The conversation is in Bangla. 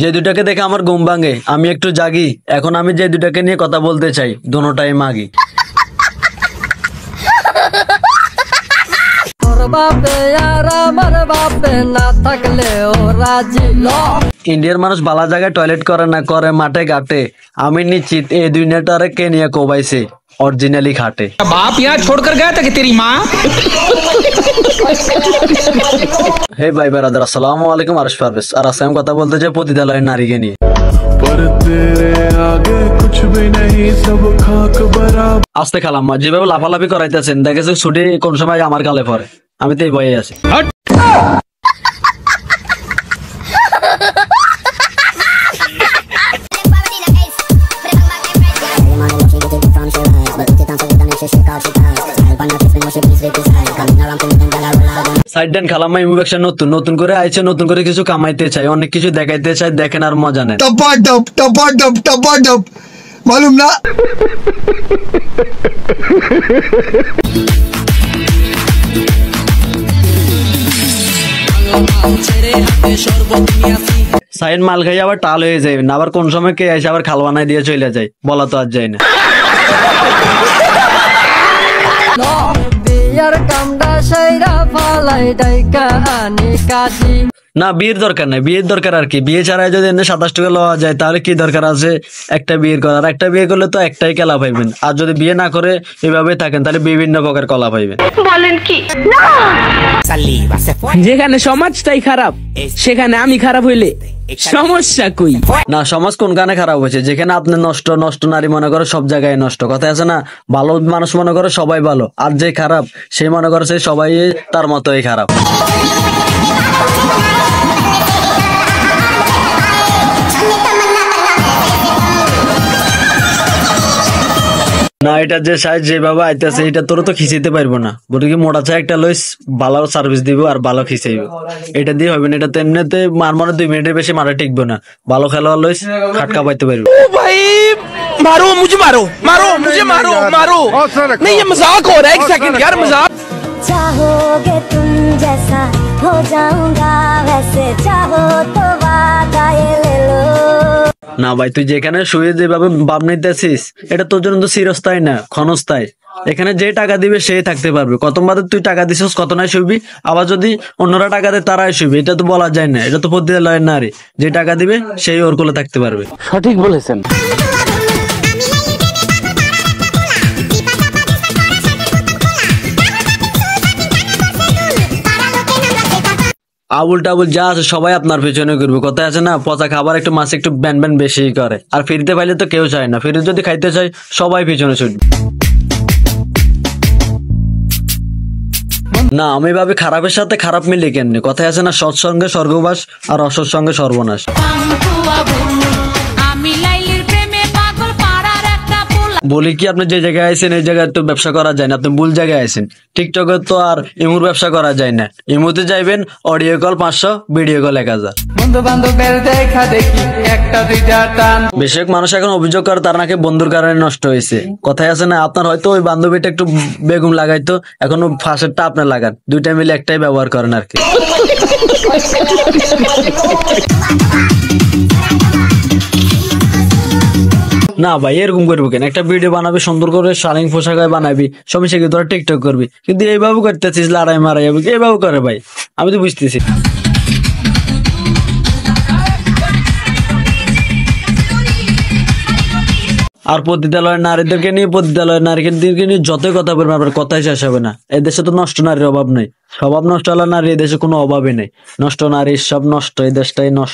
যে দুটাকে দেখে আমার ঘুম ভাঙে, আমি একটু জাগি। এখন আমি যে দুটাকে নিয়ে কথা বলতে চাই, দোনোটাই মাগি। ইন্ডিয়ার মানুষ বালা জায়গায় টয়লেট করে না, করে মাঠে ঘাটে। আমি নিশ্চিত এই দুনিয়াটারে কে নিয়ে কোবাইছে, অরিজিনালি খাটে। बाप यहाँ छोड़कर गया था कि तेरी माँ। হে ভাই ব্রাদার, আসসালামু আলাইকুম। আরশ পারভেজ। আর আজকে আমি কথা বলতে চাই পতিতালয়ের নারীকে নিয়ে। আস্তে খালাম্মা, যেভাবে লাফালাফি করাইতেছেন, দেখেছে ছুটি কোন সময় আমার গালে পড়ে। আমি তো এই ভয়ে আছি। সাইড দেন খালাম্মা, ইমু ব্যবসা নতুন নতুন করে আইছে, নতুন করে কিছু কামাইতে চাই, অনেক কিছু দেখাইতে চাই, দেখেন আর মজা নেন। टपाटप मालूम ना। সাইড মাল খাই আবার টাল হয়ে যায় না, আবার কোন সময় কে এসে আবার খালবানায় দিয়ে চলে যায়, বলা তো আর যায় না। না, বিয়ের দরকার নাই, বিয়ের দরকার আর কি? বিয়ে ছাড়াই যদি এনে 27 টাকা লওয়া যায়, তাহলে কি দরকার আছে একটা বিয়ের করার? একটা বিয়ে করলে তো একটাই কেলা পাইবেন, আর যদি বিয়ে না করে এভাবে থাকেন, তাহলে বিভিন্ন প্রকার কলা পাইবেন। বলেন কি? যেখানে সমাজটাই খারাপ, সেখানে আমি খারাপ হইলে সমস্যা কই? না, সমাজ কোন কানে খারাপ হয়েছে? যেখানে আপনি নষ্ট নষ্ট নারী মনে করে সব জায়গায় নষ্ট। কথা আছে না, ভালো মানুষ মনে করে সবাই ভালো, আর যে খারাপ সেই মনে করে সে সবাই তার মতোই খারাপ। না, এটা যে সাইজ যেভাবে আইতেছে, এটা তোর তো খিচাইতে পারবো না। বলি কি মোটা চা একটা লইস, ভালো সার্ভিস দিব আর ভালো খিচাইব, এটা দিয়ে হবে না। এটা তো এমনিতে মার মনে 2 মিনিটের বেশি মারা টিকবো না। ভালো খেলোয়াড় লইস, খাটকা পাইতে পারবো। भाई मारो मुझे, मारो मुझे, मारो नहीं, ये मजाक हो रहा है। एक सेकंड यार, मजाक। चाहोगे तुम जैसा हो जाऊंगा, वैसे चाहो तो वादा ये ले लो। না ভাই, তুই যেখানে শুয়ে যেভাবে ভাব নিতেছিস, এটা তোর জন্য তো চিরস্থায়ী না, ক্ষণস্থায়ী। এখানে যে টাকা দিবে সেই থাকতে পারবে। কত বাদে তুই টাকা দিছিস, কত নাই শুবি, আবার যদি অন্যরা টাকা দেয় তারাই শুবি, এটা তো বলা যায় না। এটা তো পতিতালয়ের নারী, যে টাকা দিবে সেই ওর কোলে থাকতে পারবে। সঠিক বলেছেন। আবুল টাবুল যা আছে সবাই আপনার পেছনে করবে। কথা আছে না, পচা খাবার একটু মাছ একটু ব্যান ব্যান বেশি করে। আর ফিরতে পাইলে তো কেউ চায় না, ফিরে যদি খাইতে চাই সবাই পিছনে ছুটবে। না, আমি ভাবি খারাপের সাথে খারাপ মিলে কেন? কথা আছে না, সৎসঙ্গে স্বর্গবাস আর অসৎ সঙ্গে সর্বনাশ। বলি কি, আপনি যে জায়গায় আছেন এই জায়গায় তো ব্যবসা করা যায় না, আপনি ভুল জায়গায় আছেন। টিকটকে তো আর ইমুর ব্যবসা করা যায় না। ইমুতে যাইবেন, অডিও কল 500, ভিডিও কল 1000। বন্ধু বান্ধবের দেখা দেখি একটা দুইটা টান। বেশিরভাগ মানুষ এখন অভিযোগ করে তার নাকি বন্ধুর কারণে নষ্ট হয়েছে। কথায় আছে না, আপনার হয়তো ওই বান্ধবীটা একটু বেগুন লাগাইতো, এখন ফাঁসেরটা আপনি লাগান, দুইটা মিলে একটাই ব্যবহার করেন আর কি। না ভাই, এরকম করবো কেন? একটা ভিডিও বানাবি, সুন্দর করে শালীন পোশাক বানাবি, সবাই শিখে তোরা টিকটক করবি, কিন্তু এইভাবে করতেছিস লড়াই মারাই, এইভাবে করে ভাই, আমি তো বুঝতেছি। আর পতিতালয়ের নারীদেরকে নিয়ে, পতিতালয়ের নারীদেরকে নিয়ে যতই কথা বলবেন আপনার কথাই শেষ হবে না। এই দেশে তো নষ্ট নারীর অভাব নেই, স্বভাব নষ্ট হলো নারী, এই দেশে কোনো অভাবই নেই। নষ্ট নারী সব নষ্ট, এই দেশটাই নষ্ট।